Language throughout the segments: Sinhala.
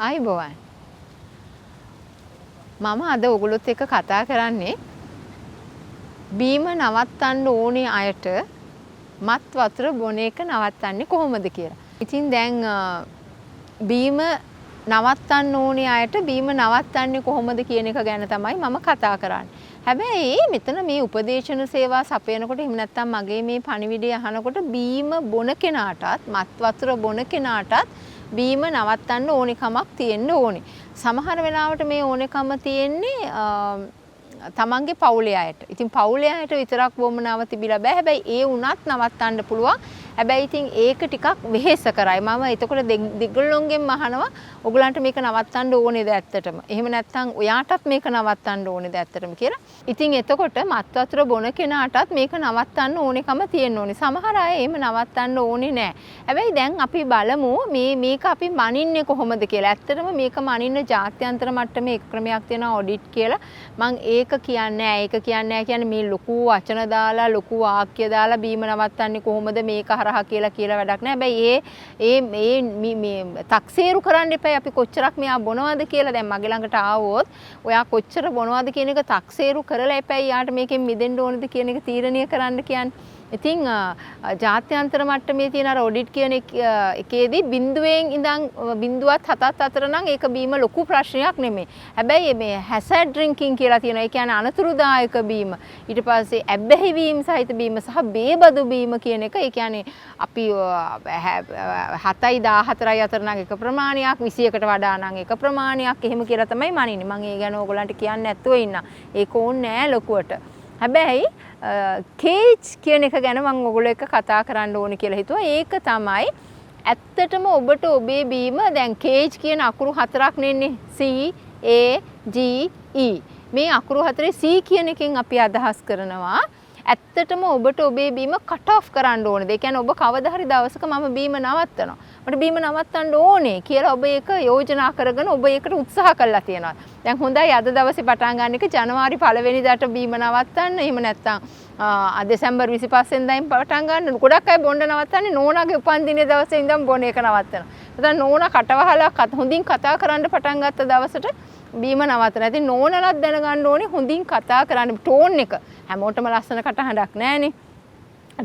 ආයිබෝවන්. මම අද ඔයගොල්ලොත් එක්ක කතා කරන්නේ බීම නවත්තන්න ඕනේ අයට මත් වතුර බොන එක නවත්තන්නේ කොහොමද කියලා. ඉතින් දැන් බීම නවත්තන්න ඕනේ අයට බීම නවත්තන්නේ කොහොමද කියන එක ගැන තමයි මම කතා කරන්නේ. හැබැයි මෙතන මේ උපදේශන සේවා සපයනකොට එහෙම නැත්නම් මගේ මේ පණිවිඩය අහනකොට බීම බොන කෙනාටත් මත් වතුර බොන කෙනාටත් බීම නවත්තන්න ඕනිකමක් තියෙන්න ඕනේ. සමහර වෙලාවට මේ ඕනෙකම තියෙන්නේ තමන්ගේ පවුලේ අයට. ඉතින් පවුලේ අයට විතරක් වොමනාව තිබිලා බෑ. හැබැයි ඒ වුණත් නවත්තන්න පුළුවන්. හැබැයි ඉතින් ඒක ටිකක් වෙහෙස කරයි. මම එතකොට දෙගොල්ලොන්ගෙන් අහනවා ඔයගලන්ට මේක නවත්තන්න ඕනේද ඇත්තටම? එහෙම නැත්නම් ඔයාටත් මේක නවත්තන්න ඕනේද ඇත්තටම කියලා. ඉතින් එතකොට මත් වතුර බොන කෙනාටත් මේක නවත්තන්න ඕනෙකම තියෙන්න ඕනේ. සමහර අය එහෙම නවත්තන්න ඕනේ නෑ. හැබැයි දැන් අපි බලමු මේක අපි මනින්නේ කොහොමද කියලා. ඇත්තටම මේක මනින්න ජාත්‍යන්තර මට්ටමේ එක ක්‍රමයක් තියෙනවා ඔඩිට් කියලා. මම ඒක කියන්නේ මේ ලොකු වචන දාලා ලොකු වාක්‍ය දාලා බීම නවත්තන්නේ කොහොමද මේක හරහා කියලා වැඩක් නෑ. හැබැයි මේ තක්සේරු කරන්න එපා අපි කොච්චරක් මෙයා බොනවද කියලා. දැන් මගේ ළඟට ආවොත් ඔයා කොච්චර බොනවද කියන එක තක්සේරු කරලා එපා යාට මේකෙන් මිදෙන්න ඕනද කියන එක තීරණය කරන්න කියන්නේ. ඉතින් ජාත්‍යන්තර මට්ටමේ තියෙන අර ඔඩිට් කියන එකේදී බිඳුවෙන් ඉඳන් බිඳුවත් 7ත් අතර නම් ඒක බීම ලොකු ප්‍රශ්නයක් නෙමෙයි. හැබැයි මේ හැසඩ් ඩ්‍රින්කින් කියලා තියෙනවා. ඒ කියන්නේ අනතුරුදායක බීම. ඊට පස්සේ ඇබ්බැහි වීම සහිත බීම සහ බේබදු බීම කියන එක. ඒ කියන්නේ අපි 7යි 14යි අතර නම් එක ප්‍රමාණයක් 21කට වඩා නම් එක ප්‍රමාණයක් එහෙම කියලා තමයි මනින්නේ. මම ඒ ගැන ඕගොල්ලන්ට කියන්නේ නැතුව ඉන්නා. ඒක ඕනේ නෑ ලොකුවට. හැබැයි කේජ් කියන එක ගැන මම ඔයගොල්ලෝ එක්ක කතා කරන්න ඕනේ කියලා හිතුවා. ඒක තමයි ඇත්තටම ඔබට ඔබේ බීම දැන් කේජ් කියන අකුරු හතරක් නෙන්නේ C A G E. මේ අකුරු හතරේ C කියන එකෙන් අපි අදහස් කරනවා ඇත්තටම ඔබට ඔබේ බීම කට් ඔෆ් කරන්න ඕනේ. ඒ කියන්නේ ඔබ කවදා හරි දවසක මම බීම නවත්තනවා. මට බීම නවත්තන්න ඕනේ කියලා ඔබ ඒක යෝජනා කරගෙන ඔබ ඒකට උත්සාහ කළා තියෙනවා. දැන් හොඳයි අද දවසේ පටන් ගන්න එක ජනවාරි 1 වෙනිදාට බීම නවත්තන්න. එහෙම නැත්නම් දෙසැම්බර් 25 වෙනිදායින් පටන් ගන්න. ගොඩක් අය බොන්න නවත්තන්නේ නෝනාගේ උපන්දිනේ දවසේ ඉඳන් බොන එක නවත්තනවා. නැත්නම් නෝනා කටවහලා හොඳින් කතා කරන්න පටන් ගත්ත දවසට බීම නවත්තන. ඉතින් නෝනලත් දැනගන්න ඕනේ හොඳින් කතා කරන්න. ටෝන් එක හැමෝටම ලස්සන කටහඬක් නෑනේ.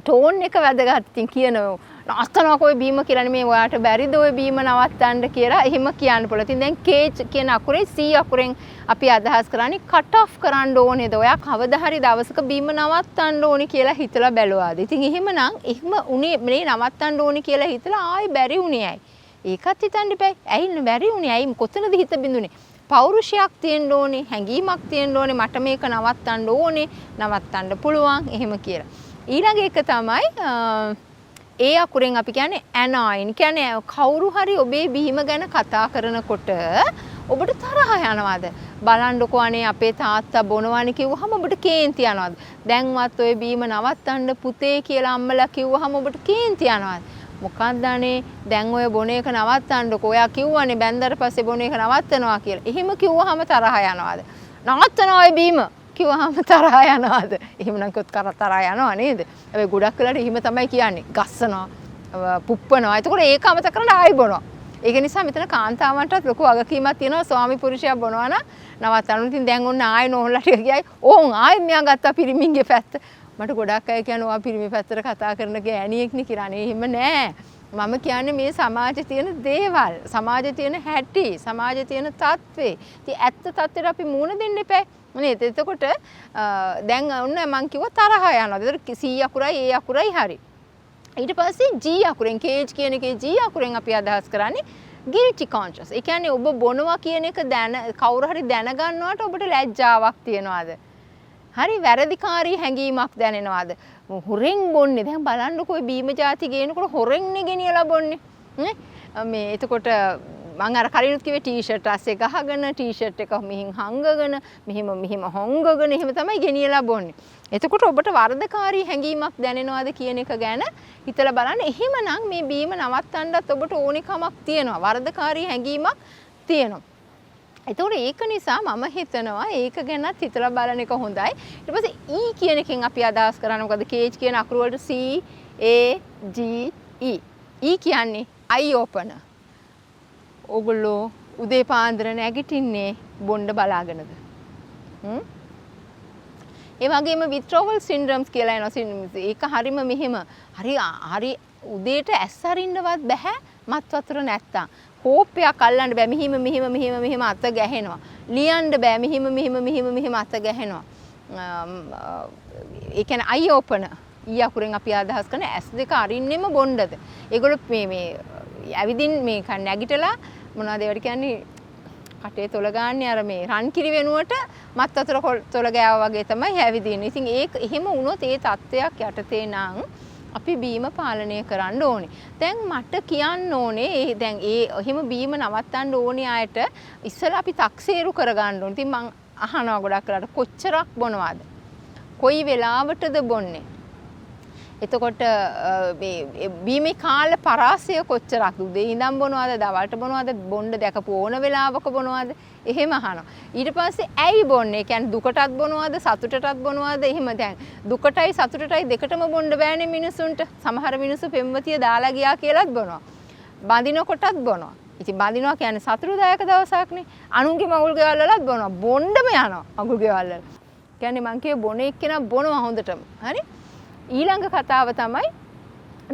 ටෝන් එක වැදගත්. ඉතින් කියනවා නවත්තනවා කොයි බීම කියලා නෙමෙයි ඔයාට බැරිද ඔය බීම නවත්තන්න කියලා එහෙම කියන්න පුළුවන්. ඉතින් දැන් කේජ් කියන අකුරේ C අකුරෙන් අපි අදහස් කරන්නේ කට් ඔෆ් කරන්න ඕනේද? ඔයා කවදා හරි දවසක බීම නවත්තන්න ඕනේ කියලා හිතලා බැලුවාද? ඉතින් එහෙමනම් එහෙම උනේ මේ නවත්තන්න ඕනේ කියලා හිතලා ආයි බැරි උනේ ඇයි? ඒකත් හිතන්න එපා. ඇයි බැරි උනේ? ඇයි කොතනද හිත බින්දුනේ? පෞරුෂයක් තියෙන්න ඕනේ, හැඟීමක් තියෙන්න ඕනේ, මට මේක නවත්තන්න ඕනේ, නවත්තන්න පුළුවන් එහෙම කියලා. ඊළඟ එක තමයි ඒ අකුරෙන් අපි කියන්නේ ඇනයින්. කියන්නේ කවුරු හරි ඔබේ බීම ගැන කතා කරනකොට ඔබට තරහ යනවාද? බලන්නකෝ අනේ අපේ තාත්තා බොනවානේ කිව්වහම ඔබට කේන්ති යනවාද? දැන්වත් ඔය බීම නවත්තන්න පුතේ කියලා අම්මලා කිව්වහම ඔබට කේන්ති යනවාද? මොකක්ද අනේ දැන් ඔය බොන එක නවත්තන්නකෝ. ඔයා කිව්වනේ බැන්දට පස්සේ බොන එක නවත්තනවා කියලා. එහෙම කිව්වහම තරහ යනවාද? නවත්තනවා ඔය බීම කිව්වහම තරහ යනවාද? එහෙමනම් කොත් තරහ යනවා නේද? හැබැයි ගොඩක් වෙලාවට එහෙම තමයි කියන්නේ. ගස්සනවා, පුප්පනවා. එතකොට ඒක අමතක කරලා ආයි බොනවා. ඒක නිසා මෙතන කාන්තාවන්ටත් ලොකු වගකීමක් තියෙනවා. ස්වාමි පුරුෂයා බොනවා නම් නවත්තන්න. ඉතින් දැන් ඔන්න ආයි නෝනලට ගියයි. ඕන් ආයි මෙයා ගත්තා පිරිමින්ගේ පැත්ත. මට ගොඩක් අය කියනවා ඔයා පිරිමි පැත්තට කතා කරන ගෑණියෙක්නේ කියලා. නේ එහෙම නෑ. මම කියන්නේ මේ සමාජයේ තියෙන දේවල්, සමාජයේ තියෙන හැටි, සමාජයේ තියෙන තත්ත්වේ. ඉතින් ඇත්ත තත්ත්වෙට අපි මූණ දෙන්න එපා. නේද? එතකොට දැන් ඔන්න මං කිව්වා තරහ යනවා. ඒතර C අකුරයි A අකුරයි හරි. ඊට පස්සේ G අකුරෙන් කේජ් කියන එකේ G අකුරෙන් අපි අදහස් කරන්නේ guilty conscious. ඒ කියන්නේ ඔබ බොනවා කියන එක කවුරු හරි දැනගන්නවට ඔබට ලැජ්ජාවක් තියනවාද? හරි වැරදිකාරී හැඟීමක් දැනෙනවාද? හොරෙන් බොන්නේ. දැන් බලන්නකෝ බීම ಜಾති ගේනකොට හොරෙන්නේ ගෙනියලා බොන්නේ. මේ එතකොට මම අර කලිනුත් කිව්වේ ටී-ෂර්ට් අස්සේ ගහගෙන ටී-ෂර්ට් එක මෙහින් හංගගෙන මෙහිම හොංගගෙන එහෙම තමයි ගෙනියලා බොන්නේ. එතකොට ඔබට වරදකාරී හැඟීමක් දැනෙනවද කියන එක ගැන හිතලා බලන්න. එහෙමනම් මේ බීම නවත්තන්නත් ඔබට ඕනිකමක් තියෙනවා. වරදකාරී හැඟීමක් තියෙනවා. එතකොට ඒක නිසා මම හිතනවා ඒක ගැනත් හිතලා බලන එක හොඳයි. ඊට පස්සේ E කියන එකෙන් අපි අදහස් කරන්නේ මොකද? කේජ් කියන අකුරු වලට C A G E. E කියන්නේ eye opener. ඔගොල්ලෝ උදේ පාන්දර නැගිටින්නේ බොණ්ඩ බලාගෙනද? ඒ වගේම withdrawal syndromes කියලා එනවා. ඒක හරිම මෙහෙම. හරි උදේට ඇස් අරින්නවත් බෑ මත් වතුර නැත්තම්. කෝප්පයක් අල්ලන්න බෑ. මෙහිම අත ගැහෙනවා. ලියන්න බෑ. මෙහිම අත ගැහෙනවා. ඒ කියන්නේ eye opener. ඊයකුරෙන් අපි අදහස් කරන ඇස් දෙක අරින්නෙම බොණ්ඩද. ඒගොල්ලෝ මේ ඇවිදින් මේ නැගිටලා මොනවද ඒවට කියන්නේ කටේ තොල ගන්න අර මේ රන් කිරි වෙනුවට මත් වතුර තොල ගෑවා වගේ තමයි ඇවිදින්නේ. ඉතින් ඒක එහෙම වුණොත් ඒ තත්ත්වයක් යටතේ නම් අපි බීම පාලනය කරන්න ඕනේ. දැන් මට කියන්න ඕනේ දැන් එහෙම බීම නවත්තන්න ඕනේ අයට ඉස්සෙල්ලා අපි තක්සේරු කරගන්න ඕනේ. ඉතින් මං අහනවා ගොඩක් වෙලාවට කොච්චරක් බොනවද? කොයි වෙලාවටද බොන්නේ? එතකොට මේ බීමේ කාල පරාසය කොච්චරක් උදේ ඉඳන් බොනවද දවල්ට බොනවද බොන්න දැකපු ඕන වෙලාවක බොනවද එහෙම අහනවා. ඊට පස්සේ ඇයි බොන්නේ? ඒ කියන්නේ දුකටත් බොනවද සතුටටත් බොනවද? එහෙම දැන් දුකටයි සතුටටයි දෙකටම බොන්න බෑනේ මිනිසුන්ට. සමහර මිනිස්සු පෙම්වතිය දාලා ගියා කියලාත් බොනවා. බඳිනකොටත් බොනවා. ඉතින් බඳිනවා කියන්නේ සතුටුදායක දවසක්නේ. අනුන්ගේ මගුල් ගෙවල් වලත් බොනවා. බොන්නම යනවා මගුල් ගෙවල් වල. කියන්නේ මං කියේ බොන එක්කෙනා බොනවා හොඳටම. හරි? ඊළඟ කතාව තමයි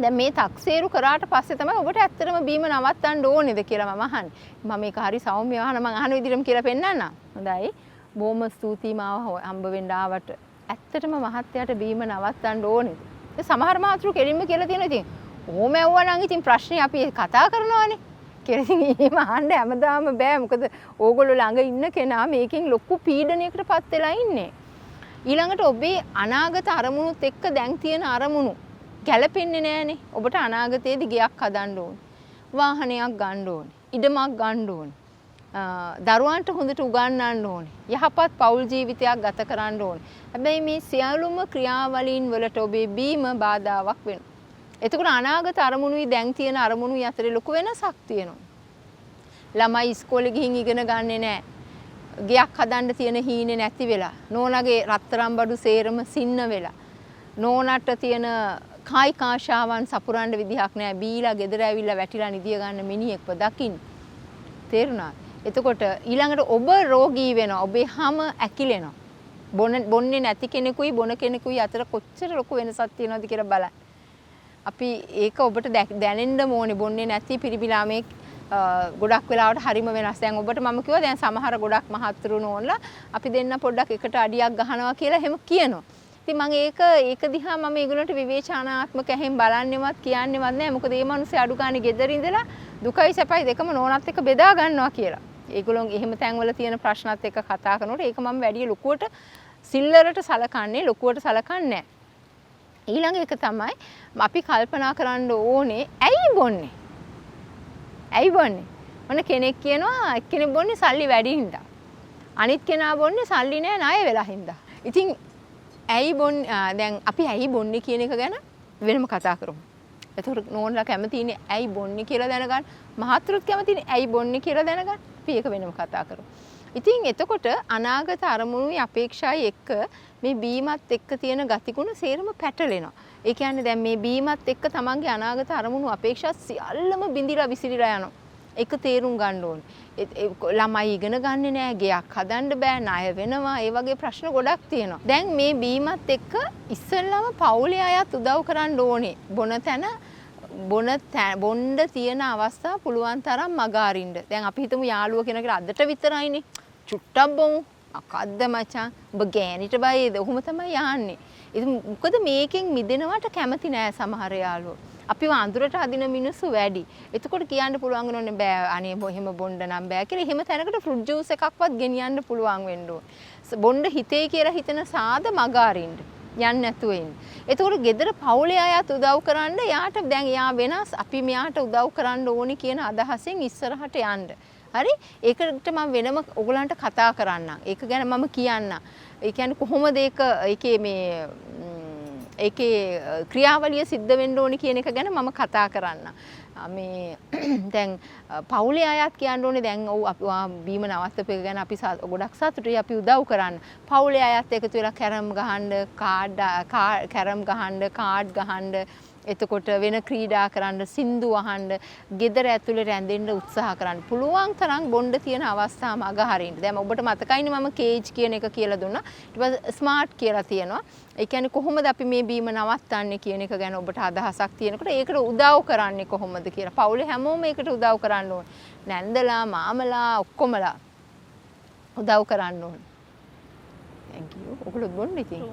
දැන් මේ තක්සේරු කරාට පස්සේ තමයි ඔබට ඇත්තටම බීම නවත්තන්න ඕනේද කියලා මම අහන්නේ. මම මේක හරි සෞම්‍ය අහන මම අහන විදිහටම කියලා පෙන්නන්නම්. හොඳයි. බොහොම ස්තුතියි මාව හම්බ වෙන්න ආවට. ඇත්තටම මහත්තයාට බීම නවත්තන්න ඕනේද? ඒ සමහර මාතෘ කෙලින්ම කියලා තියෙනවා. ඉතින් ඕම ඇව්වා නම් ඉතින් ප්‍රශ්නේ අපි කතා කරනවානේ. කියලා ඉතින් එහෙම අහන්න හැමදාම බෑ. මොකද ඕගොල්ලෝ ළඟ ඉන්න කෙනා මේකෙන් ලොකු පීඩනයකටපත් වෙලා ඉන්නේ. ඊළඟට ඔබේ අනාගත අරමුණුත් එක්ක දැන් තියෙන අරමුණු ගැලපෙන්නේ නැහනේ. ඔබට අනාගතයේදී ගයක් හදන්න ඕනේ. වාහනයක් ගන්න ඕනේ. ඉඩමක් ගන්න ඕනේ. දරුවන්ට හොඳට උගන්වන්න ඕනේ. යහපත් පෞල් ජීවිතයක් ගත කරන්න ඕනේ. හැබැයි මේ සියලුම ක්‍රියාවලීන් වලට ඔබේ බීම බාධාවක් වෙනවා. එතකොට අනාගත අරමුණුයි දැන් තියෙන අරමුණුයි අතරේ ලොකු වෙනසක් තියෙනවා. ළමයි ඉස්කෝලේ ගිහින් ඉගෙන ගන්නෙ නැහැ. ගයක් හදන්න තියෙන හීනේ නැති වෙලා නෝනාගේ රත්තරන් බඩු සේරම සින්න වෙලා නෝනාට තියෙන කායි කාශාවන් සපුරන්න විදිහක් නැහැ බීලා ගෙදර ඇවිල්ලා වැටිලා නිදිය ගන්න මිනිහෙක්ව දකින්න තේරුණා. එතකොට ඊළඟට ඔබ රෝගී වෙනවා. ඔබේ හැම ඇකිලෙනවා. බොන්නේ නැති කෙනෙකුයි බොන කෙනෙකුයි අතර කොච්චර ලොකු වෙනසක් තියෙනවද කියලා බලන්න. අපි ඒක ඔබට දැනෙන්න ඕනේ. බොන්නේ නැති පිරිමිලා මේ ගොඩක් වෙලාවට හරිම වෙනස්. දැන් ඔබට මම කිව්වා දැන් සමහර ගොඩක් මහත්තුරු නෝන්ලා අපි දෙන්න පොඩ්ඩක් එකට අඩියක් ගහනවා කියලා එහෙම කියනවා. ඉතින් මම ඒක දිහා මම ඒගොල්ලන්ට විවේචනාත්මක ඇහෙන් බලන්නෙවත් කියන්නෙවත් නැහැ. මොකද මේ මිනිස්සු අඩු ගානේ ගෙදර ඉඳලා දුකයි සැපයි දෙකම නෝනත් එක්ක බෙදා ගන්නවා කියලා. ඒගොල්ලෝ එහෙම තැන්වල තියෙන ප්‍රශ්නත් එක්ක කතා කරනකොට ඒක මම වැඩි ලොකුවට සිල්ලරට සලකන්නේ ලොකුවට සලකන්නේ නැහැ. ඊළඟ එක තමයි අපි කල්පනා කරන්න ඕනේ ඇයි බොන්නේ? ඇයි බොන්නේ? මොන කෙනෙක් කියනවා එක්කෙනෙක් බොන්නේ සල්ලි වැඩි හින්දා. අනිත් කෙනා බොන්නේ සල්ලි නෑ ණය වෙලා හින්දා. ඉතින් ඇයි දැන් අපි ඇයි බොන්නේ කියන එක ගැන වෙනම කතා කරමු. එතකොට නෝන්ලා කැමතිනේ ඇයි බොන්නේ කියලා දැනගන්න. මහත්තුරුත් කැමතිනේ ඇයි බොන්නේ කියලා දැනගන්න. අපි ඒක වෙනම කතා කරමු. ඉතින් එතකොට අනාගත අරමුණුයි අපේක්ෂායි එක්ක මේ බීමත් එක්ක තියෙන ගතිගුණ සේරම පැටලෙනවා. ඒ කියන්නේ දැන් මේ බීමත් එක්ක තමන්ගේ අනාගත අරමුණු අපේක්ෂා සියල්ලම බිඳිලා විසිරිලා යනවා. ඒක තේරුම් ගන්න ඕනේ. ළමයි ඉගෙන ගන්නේ නැහැ, ගෙයක් හදන්න බෑ, ණය වෙනවා, ඒ වගේ ප්‍රශ්න ගොඩක් තියෙනවා. දැන් මේ බීමත් එක්ක ඉස්සෙල්ලාම පවුලේ අයත් උදව් කරන්න ඕනේ. බොන්න තියෙන අවස්ථා පුළුවන් තරම් මග අරින්න. දැන් අපි හිතමු යාළුවා කෙනෙක්ට අදට විතරයිනේ. චුට්ටක් බොමු. අකද්ද මචං. ඔබ ගෑනිට බයේද? ඔහොම තමයි යහන්නේ. ඉතින් මොකද මේකෙන් මිදෙනවට කැමති නෑ සමහර යාළුවෝ. අපිව අඳුරට අදින මිනිස්සු වැඩි. එතකොට කියන්න පුළුවන් වෙනෝනේ බෑ අනේ එහෙම බොන්න නම් බෑ කියලා. එහෙම තැනකට ෆෘට් ජූස් එකක්වත් ගෙනියන්න පුළුවන් වෙන්න ඕනේ. බොන්න හිතේ කියලා හිතන සාද මග අරින්න. යන්නේ නැතුව ඉන්න. එතකොට ගෙදර පවුලේ අයත් උදව් කරන්න යාට දැන් යා වෙනස් අපි මෙයාට උදව් කරන්න ඕනි කියන අදහසෙන් ඉස්සරහට යන්න. හරි? ඒකට මම වෙනම ඔයගලන්ට කතා කරන්නම්. ඒක ගැන මම කියන්නම්. ඒ කියන්නේ කොහොමද ඒකේ ක්‍රියාවලිය සිද්ධ වෙන්න ඕනි කියන එක ගැන මම කතා කරන්නම්. මේ දැන් පවුලේ අයත් කියන්න ඕනේ දැන් ඔව් අපි බීම නවත්තපු එක ගැන අපි ගොඩක් සතුටුයි අපි උදව් කරන්න. පවුලේ අයත් එකතු වෙලා කැරම් ගහන්න, කාඩ් ගහන්න, එතකොට වෙන ක්‍රීඩා කරන්න, සින්දු අහන්න, ගෙදර ඇතුලේ රැඳෙන්න උත්සාහ කරන්න. පුළුවන් තරම් බොණ්ඩ තියෙන අවස්ථා මග හරින්න. දැන් ඔබට මතකයිනේ මම කේජ් කියන එක කියලා දුන්නා. ඊට පස්සේ ස්මාර්ට් කියලා තියෙනවා. ඒ කියන්නේ කොහොමද අපි මේ බීම නවත්තන්නේ කියන එක ගැන ඔබට අදහසක් තියෙනකොට ඒකට උදව් කරන්නේ කොහොමද කියලා. පවුලේ හැමෝම ඒකට උදව් කරන්න ඕනේ. නැන්දලා, මාමලා ඔක්කොමලා උදව් කරන්න ඕනේ. Thank you. ඔගොල්ලෝ බොන්න ඉතින්.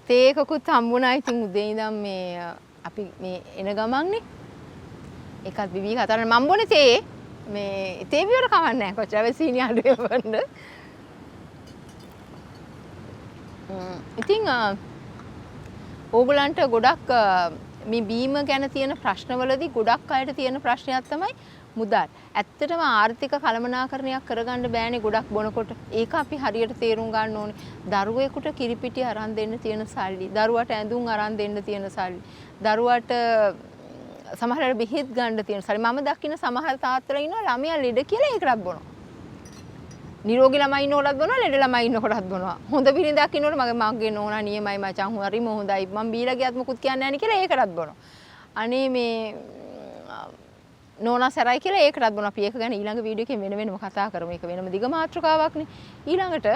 තේ එකකුත් හම්බුණා ඉතින් උදේ ඉඳන් මේ අපි මේ එන ගමන්නේ. ඒකත් බිබී කතා කරන මම බොනේ තේ. මේ තේ බිවර කවන්නේ නැහැ කොච්චර වෙයි සීනි අඩුවේ බොන්න. ඉතින් ඕගලන්ට ගොඩක් මේ බීම ගැන තියෙන ප්‍රශ්නවලදී ගොඩක් අයට තියෙන ප්‍රශ්නයක් තමයි මුදල්. ඇත්තටම ආර්ථික කළමනාකරණයක් කරගන්න බෑනේ ගොඩක් බොනකොට. ඒක අපි හරියට තේරුම් ගන්න ඕනේ. දරුවෙකුට කිරිපිටි අරන් දෙන්න තියෙන සල්ලි, දරුවට ඇඳුම් අරන් දෙන්න තියෙන සල්ලි, දරුවට සමහරවිට බෙහෙත් ගන්න තියෙන සල්ලි. මම දකින්න සමහර තාත්තලා ඉන්නවා ළමයා ලෙඩ කියලා ඒකටත් බොනවා. නිරෝගී ළමයි ඉන්නකොටත් බොනවා, ලෙඩ ළමයි ඉන්නකොටත් බොනවා. හොඳ බිරිඳක් ඉන්නකොට මගේ නෝනා නියමයි මචං හරිම හොඳයි. මම බීලා ගියත් මොකුත් කියන්නේ නැහැ නේ කියලා ඒකටත් බොනවා. අනේ මේ නෝනා සරයි කියලා ඒකටත් බොනවා. අපි ඒක ගැන ඊළඟ වීඩියෝ එකෙන් වෙනම කතා කරමු. ඒක වෙනම දිග මාතෘකාවක්නේ. ඊළඟට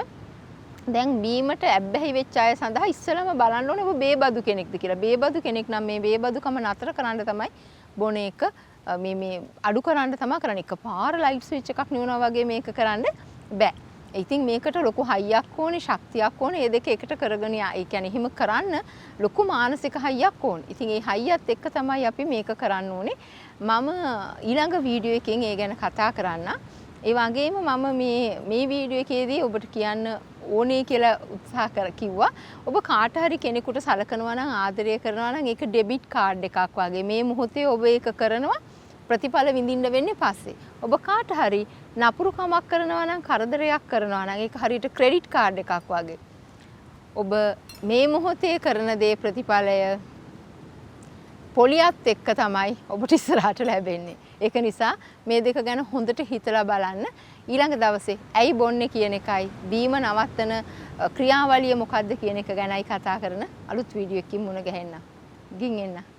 දැන් බීමට ඇබ්බැහි වෙච්ච අය සඳහා ඉස්සෙල්ලාම බලන්න ඕනේ ඔබ බේබදු කෙනෙක්ද කියලා. බේබදු කෙනෙක් නම් මේ බේබදුකම නතර කරන්න තමයි බොන එක මේ අඩු කරන්න තමයි කරන්නේ. එකපාර ලයිට් ස්විච් එකක් නිවනවා වගේ මේක කරන්න බෑ. ඉතින් මේකට ලොකු හයියක් ඕනේ, ශක්තියක් ඕනේ. මේ දෙක එකට කරගෙන ඒ කියන්නේ හිම කරන්න ලොකු මානසික හයියක් ඕනේ. ඉතින් ඒ හයියත් එක්ක තමයි අපි මේක කරන්න ඕනේ. මම ඊළඟ වීඩියෝ එකෙන් ඒ ගැන කතා කරන්න. ඒ වගේම මම මේ වීඩියෝ එකේදී ඔබට කියන්න ඕනේ කියලා උත්සාහ කිව්වා. ඔබ කාට හරි කෙනෙකුට සලකනවා නම් ආදරය කරනවා නම් ඒක ඩෙබිට් කාඩ් එකක් වගේ. මේ මොහොතේ ඔබ ඒක කරනවා ප්‍රතිඵල විඳින්න වෙන්නේ පස්සේ. ඔබ කාට හරි නපුරුකමක් කරනවා නම් කරදරයක් කරනවා නම් ඒක හරියට ක්‍රෙඩිට් කාඩ් එකක් වගේ. ඔබ මේ මොහොතේ කරන දේ ප්‍රතිඵලය පොලියත් එක්ක තමයි ඔබට ඉස්සරහට ලැබෙන්නේ. ඒක නිසා මේ දෙක ගැන හොඳට හිතලා බලන්න. ඊළඟ දවසේ ඇයි බොන්නේ කියන එකයි බීම නවත්තන ක්‍රියාවලිය මොකක්ද කියන එක ගැනයි කතා කරන අලුත් වීඩියෝ එකකින් මුණ ගැහෙන්න. ගින් එන්න.